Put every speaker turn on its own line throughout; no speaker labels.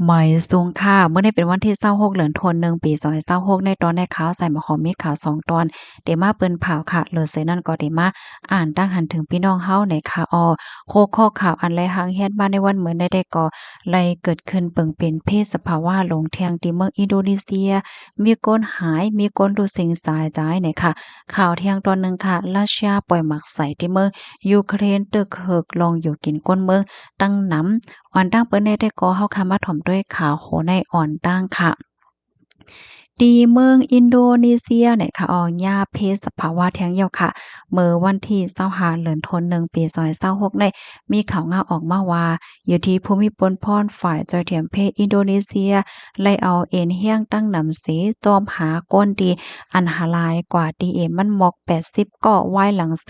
หมอยสูงค่ะเมื่อได้เป็นวันที่26เดือนธันวาคมปี2026ในตอนได้ข่าวใส่มาขอมีข่าว2ตอนเดมาเปิ้นเผาค่ะเลยเสนั่นก็เดมาอ่านตั้งหันถึงพี่น้องเฮาในข่าวโคข้อข่าวอันไรหังเฮียนบ้านในวันเหมือนได้ก็ไล่เกิดขึ้นเปิงเป็นเพศสภาวะลงเทียงที่เมืองอินโดนีเซียมีคนหายมีคนถูกสิงสายใจเนี่ยค่ะข่าวเที่ยงตอนหนึ่งค่ะรัสเซียปล่อยหมักใส่ที่เมืองยูเครนตึกเหิกลองอยู่กินก้นเมืองตั้งน้ำ อ่อนตั้งเปิ้นได้ก็เฮาคามาถ่อมด้วยข่าวโหในอ่อนตั้งค่ะตีเมืองอินโดนีเซียเนี่ยค่ะญาเพศสภาวะแท้งเหี่ยวค่ะเมื่อวันที่25เดือนธันวาคมปี2026ได้มีข่าวงาออกมาว่าอยู่ที่ภูมิพลพรฝ่ายจอยเทียมเพศอินโดนีเซียไล่เอาเอ็นเฮียงตั้งนำเสจอมหาก้นดีอันหาลายกว่าดีเอมันหมอก80ก็ไว้หลังเส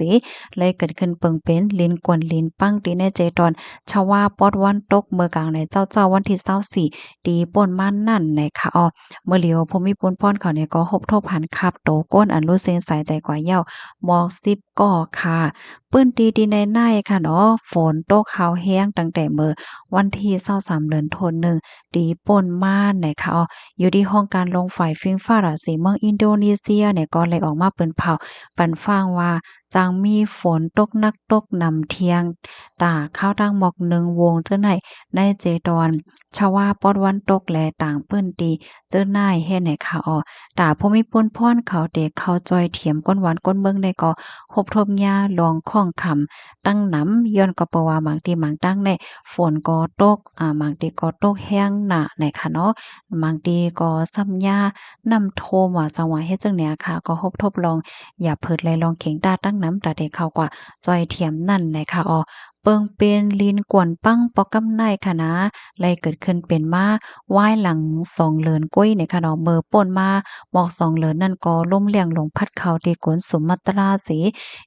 เลยเกิดขึ้นเปิงเป็นลินกวนลินปังตีในใจตอนชาวาปอดวันตกเมื่อกลางในเจ้าวันที่24ตีป่นมานั่นในค่ะเมื่อเหลียวภูมิพลพรเขาเนี่ยก็ฮบทบหันคับโตก้นอันรู้เซ็งสายใจกว่าเหย้ามอก10ก่อค่ะปื้นตีดีในค่ะเนาะฝนตกหาวแห้งตั้งแต่มื้อวันที่23เดือนธันวาคมตีป่นม่านนะคะอยู่ที่ห้องการลงฝ่ายฟิงฟ้าราศีเมืองอินโดนีเซียเนี่ยก็เลยออกมาเปิ้นเผาปันฟังว่าจังมีฝนตกหนักตกนำเที่ยงตาข้าวตั้งหมอกหนึ่งวงเจ้าไหนในเจดอนชาวาปอดวันตกและต่างเปิ้นตีเจ้านายเฮ็ดให้ค่ะตาภูมิพลพรเขาเด็กเขาจอยเถียมก้นหวานก้นเบิ่งได้ก็ฮบทบยาลองข้องคำตั้งหนำย้อนก็เพราะว่าบางทีบางตั้งในฝนก็ตกบางทีก็ตกแห้งหนาในค่ะเนาะบางทีก็ซ้ำยานำโทมว่าสังว่าเฮ็ดจังเนี้ยค่ะก็ฮบทบลองอย่าเพิดไหลลองเข็งตาตั้งน้ำตาเด็กเขากว่าจอยเถียมนั่นแหละค่ะเปิงเป็นลีนกวนปังปอกำไนค่ะนะไล่เกิดขึ้นเป็นมาว่ายหลัง2เลินก้อยในค่ะเนาะเมื่อป่นมาหมอก2เลินนั่นก็ล่มเลี่ยงลงพัดเขาที่กวนสุมาตราสี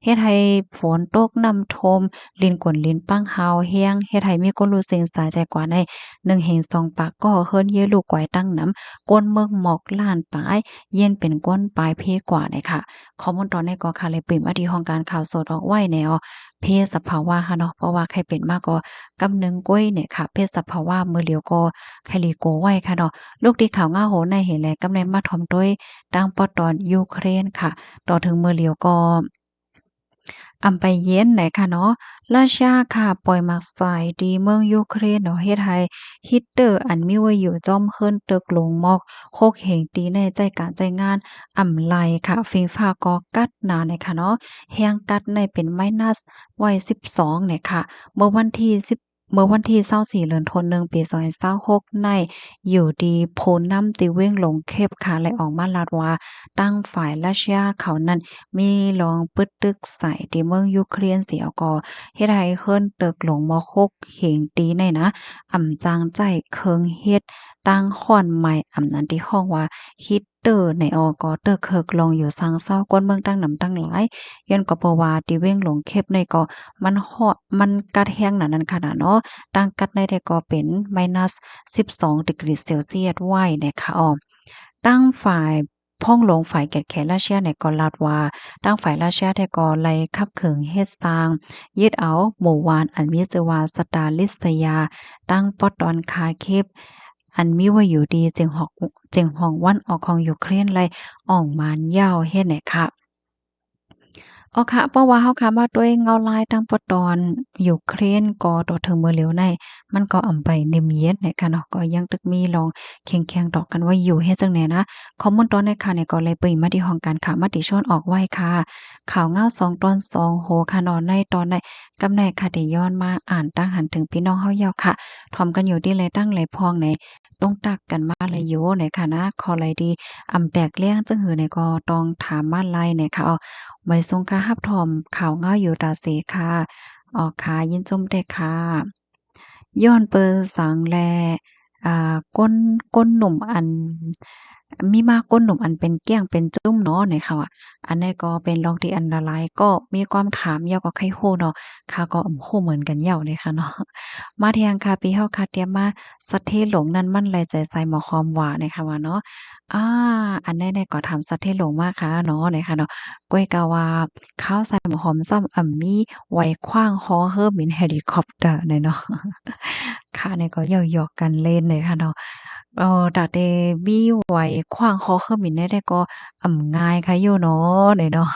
เฮ็ดให้ฝนตกน้ำท่วมลินกวนลินปังฮาวแฮงเฮ็ดให้มีคนรู้สึกสาใจกว่าใน1เห็น2ปากก็เฮิรนเยลูกไกวตั้งน้ำก้นเมืองหมอกล้านปลายเย็นเป็นก้นปลายเพกว่าเนี่ยค่ะข้อมูลตอนนี้ก็ค่ะเลยปริมอดีห้องการข่าวสดออกไว้แนว เพศสภาวะค่ะเนาะเพราะว่าใครเป็นมากก็กำนึงก้วยเนี่ยค่ะเพศสภาวะมื้อเหลียวก็ใครหลีโกไว้ค่ะเนาะลูกที่ข่าวง่าโหในเห็นแลกำในมาถ่อมด้วยตั้งปอตอนยูเครนค่ะต่อถึงมื้อเหลียวก็อำไปเย็นไหนค่ะเนาะราชาค่ะปล่อยมักสายดีเมืองยูเครนเนาะเฮ็ดให้ฮิตเตอร์อันมีไว้อยู่จอมเฮิรนตึกลงหมอกโคกเหงตีในใจการใจงานอำไลค่ะฟิงฟ้าก็กัดหนาเนี่ยค่ะเนาะแฮงกัดในเป็นไมนัสไว้12เนี่ยค่ะเมื่อวันที่10เมื่อวันที่24เดือนธันวาคมปี2026ในอยู่ดีโพน้ำติเว้งลงเขปค่ะและออกมาลาดว่าตั้งฝ่ายรัสเซียเขานั้น มีลองปึดตึกใส่ที่เมืองยูเครนเสียก็เฮ็ดให้เฮิรนตึกหลงมอคกเหงตีในนะจางใจเคิงเฮ็ดตั้งค้อนใหม่นั้นที่ฮ้องว่าฮิตเตอร์ในก็เตอร์เคิกลองอยู่ซางเศร้ากวนเมืองตั้งนำตั้งหลายย้อนก็เพราะว่าที่เว้งหลงเข็บในก็มันมันกัดแฮงนั้นค่ะนะเนาะตั้งกัดในได้ก็เป็น -12°C ไว้นะคะตั้งฝ่ายพ่องหลงฝ่ายแก่นแคราเชียในก็ลาดว่าตั้งฝ่ายราเชียแต่ก็ไล่ขับเขิงเฮ็ดสร้างยึดเอาหมู่วานอันมีชื่อว่าสตาลิสยาตั้งปอตอนคาเคปอันมีไว้อยู่ดีจึงห้องวันออกของยูเครนไล่อ่องมานยาวเฮ็ดไหนค่ะ อ๋อค่ะเพราะว่าเฮาค่ะมาด้วยเงาลายทางปะตอนยูเครนก็ต่อถึงมื้อเหลียวในมันก็อำไปนิ่มเย็นในค่ะเนาะก็ยังตึกมีลองแข่งๆต่อกันว่าอยู่เฮ็ดจังแหน่นะข้อมูลตอนในค่ะเนี่ยก็เลยปึ้งมาที่ห้องการข่าวมติชนออกไว้ค่ะข่าวเงา2ตอน2โหค่ะเนาะในตอนในกำแหน่ค่ะที่ย้อนมาอ่านตั้งหันถึงพี่น้องเฮาเหย้าค่ะถ่อมกันอยู่ดีเลยตั้งเลยพองในต้องตักกันมาเลยโยในค่ะนะขอเลยดีแตกเลี่ยงจังหือในก็ต้องถามมาไล่ในค่ะไว้ทรงค่ารับถอมข่าวเงาอยู่ตาเสค่ะค่ะยินชมเด้อค่ะย้อนเปอสังแลก้นหนุ่มอัน มีมากก้นหนุ่มอันเป็นเกี้ยงเป็นจุ้มเนาะในค่ะว่าอันนี้ก็เป็นลองที่อันละลายก็มีความถามยาวก็ไข้โฮเนาะค่ะก็โฮเหมือนกันเหย้าเลยค่ะเนาะมาเที่ยงค่ะปีเฮาค่ะเตรียมมาสะเทหลงนั้นมันไหลใจใส่หมอความหวานะคะว่าเนาะอาอันนี้ๆก็ถามสะเทหลงมาค่ะเนาะนะคะเนาะก้อยกะว่าข้าวใส่หมอหอมซ้ำมีไหวขว้างฮอเฮิบเหมือนเฮลิคอปเตอร์เนี่ยเนาะค่ะนี่ก็หยอกๆกันเล่นเลยค่ะเนาะ ดาเดมีไหวขว้างคอเครื่องบินได้ก็ง่ายค่ะอยู่เนาะได้เนาะ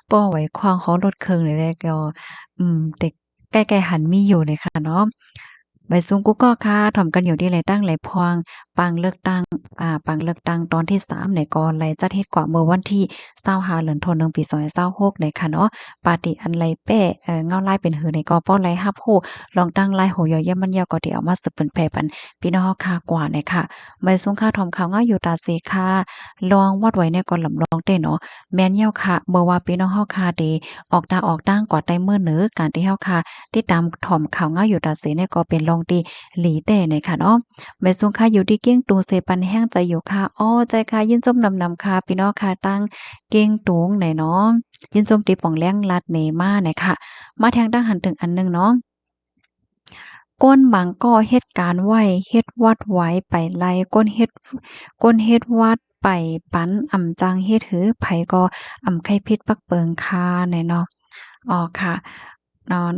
ป้อไหวขว้างคอรถเครื่องได้ก็แต่ใกล้ๆหันมีอยู่เลยค่ะเนาะใบซุงกูก็ค่ะถ่อมกันอยู่ที่ไรตั้งไรพวงปังเลือกตั้งปังเลือกตั้งตอนที่3เนี่ยก็ไลจัดเฮ็ดกว่าเมื่อวันที่25เดือนธันวาคมปี2026เนี่ยค่ะเนาะปาร์ตี้อันไรแป้เงาลายเป็นหือในก็ป้อไลรับฮู้ลองตั้งลายโหยอย่ามันยาวก็ที่เอามาสืบเป็นแผ่ปันพี่น้องเฮาค่ะกว่าเนี่ยค่ะ ใบสูงค่าทอมขาวง่ายอยู่ตาเสค่ะลองวัดไว้ในก่อนลำลองเต้เนาะแม่นเหี่ยวค่ะเมื่อว่าพี่น้องเฮาค่ะเดออกตาออกตั้งกว่าใต้มื้อเหนือการที่เฮาค่ะติดตามถอมข่าวง่ายอยู่ตาเสเนี่ยก็เป็นลองดีหลีแต่เนี่ยค่ะเนาะใบสูงค่ะอยู่ที่เก้งตูเซปันแห้งใจอยู่ค่ะอ้อใจค่ะยินส้มนำค่ะพี่น้องค่ะตั้งเก้งตูงไหนเนาะยินส้มตีป่องแล้งลัดเนมาเนี่ยค่ะมาแทงดังหันถึงอันหนึงเนาะ ก้นบางก็เฮ็ดการไหว้เฮ็ดวัดไหว้ไปไล่ก้นเฮ็ดวัดไปปันอำจังเฮ็ดหือไผก็ไข่พิษปักเปิงค่าแน่เนาะอ๋อค่ะ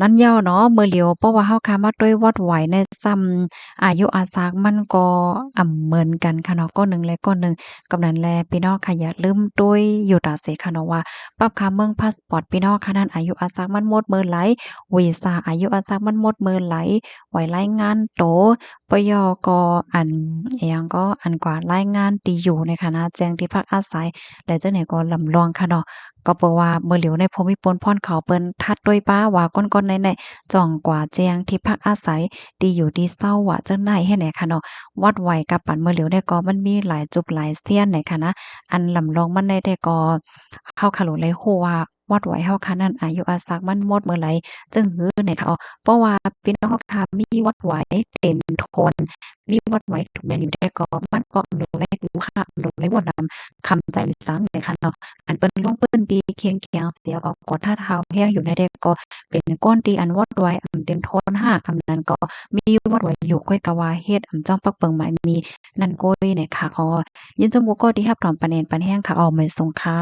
นั่นย่อเนาะมื้อเหลียวเพราะว่าเฮาค่ะมาด้วยวัดไหวในซ้ำอายุอาสากมันก็เหมือนกันค่ะเนาะก้นหนึ่งและก้นหนึ่งกำนั้นแลพี่น้องค่ะอย่าลืมด้วยอยู่ตาเสค่ะเนาะว่าปรับค่าเมืองพาสปอร์ตพี่น้องค่ะนั้นอายุอาสากมันหมดเมื่อไหร่วีซ่าอายุอาสากมันหมดเมื่อไหร่ไว้รายงานตัวปยก็อิหยังก็กว่ารายงานที่อยู่ในคณะแจ้งที่พักอาศัยและจังได๋ก็ลำลองค่ะเนาะ ก็เพราะว่าเมื่อเหลียวในภูมิพลพรเขาเปิ้นทัดด้วยป้าว่าก้นๆในจ่องกว่าแจงที่พักอาศัยดีอยู่ดีเศร้าว่าจังได๋ให้แหน่ค่ะเนาะวัดไว้กับปันเมื่อเหลียวได้ก็มันมีหลายจุดหลายเสี้ยนไหนค่ะนะอันลำลองมันได้ก็เฮาค่ะรู้เลยฮู้ว่าวัดไว้เฮาค่ะนั้นอายุอาสักมันหมดเมื่อไหร่จึงหือเนี่ยค่ะเพราะว่าพี่น้องเฮาค่ะมีวัดไว้เต็มทนมีวัดไว้ทุกแม่นอยู่ได้ก็มันก็อำนวยรู้ค่ะอำนวยบ่นำคำใจซ้ำเนี่ยค่ะเนาะ อันเปิ้นลงเปิ้นดีเคียงเคียงเสียออกกดท่าเท้าแห้งอยู่ในเด็กก็เป็นก้นตีอันวอดไว้เต็มโทนห้าคำนั้นก็มีวอดไว้อยู่ก้อยกะว่าเฮ็ดจ้องปักเปิงหมายมีนั่นก้อยเนี่ยค่ะยินจมูกก็ที่รับถอนปานเนนปานแห้งค่ะไม่ทรงค่า